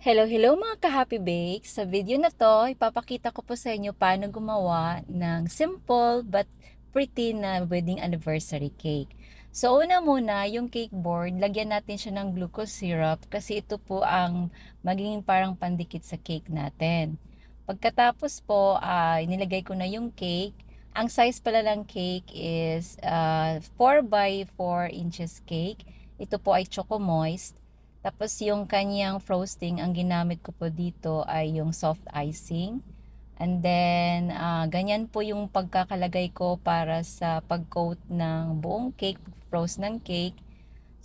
Hello mga ka-Happy Bakes! Sa video na to, ipapakita ko po sa inyo paano gumawa ng simple but pretty na wedding anniversary cake. So una muna, yung cake board, lagyan natin siya ng glucose syrup kasi ito po ang magiging parang pandikit sa cake natin. Pagkatapos po, nilagay ko na yung cake. Ang size pala ng cake is 4 by 4 inches cake. Ito po ay Choco Moist. Tapos yung kanyang frosting, ang ginamit ko po dito ay yung soft icing. And then, ganyan po yung pagkakalagay ko para sa pag-coat ng buong cake, frost ng cake.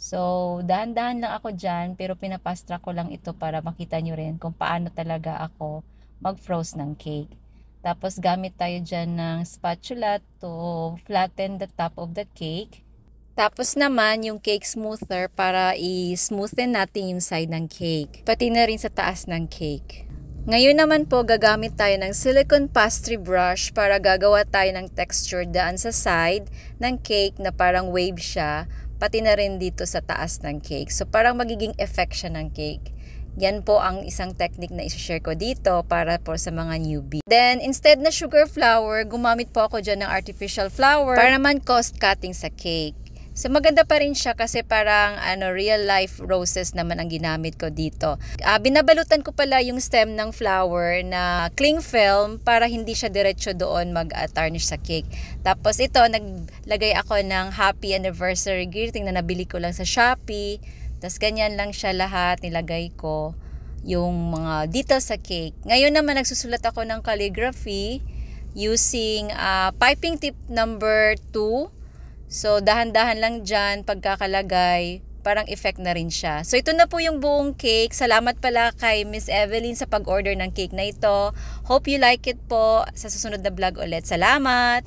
So, dahan-dahan lang ako dyan, pero pinapastra ko lang ito para makita nyo rin kung paano talaga ako mag-frost ng cake. Tapos, gamit tayo dyan ng spatula to flatten the top of the cake. Tapos naman, yung cake smoother para i-smoothen natin yung side ng cake. Pati na rin sa taas ng cake. Ngayon naman po, gagamit tayo ng silicone pastry brush para gagawa tayo ng texture daan sa side ng cake na parang wave siya. Pati na rin dito sa taas ng cake. So, parang magiging effect siya ng cake. Yan po ang isang technique na i-share ko dito para po sa mga newbie. Then, instead na sugar flour, gumamit po ako dyan ng artificial flour para naman cost cutting sa cake. So maganda pa rin siya kasi parang real life roses naman ang ginamit ko dito. Binabalutan ko pala yung stem ng flower na cling film para hindi siya diretso doon mag-tarnish sa cake. Tapos ito, naglagay ako ng happy anniversary greeting na nabili ko lang sa Shopee. Tapos ganyan lang siya lahat, nilagay ko yung mga details sa cake. Ngayon naman nagsusulat ako ng calligraphy using piping tip number 2. So, dahan-dahan lang dyan, pagkakalagay, parang effect na rin siya. So, ito na po yung buong cake. Salamat pala kay Miss Evelyn sa pag-order ng cake na ito. Hope you like it po. Sa susunod na vlog ulit. Salamat!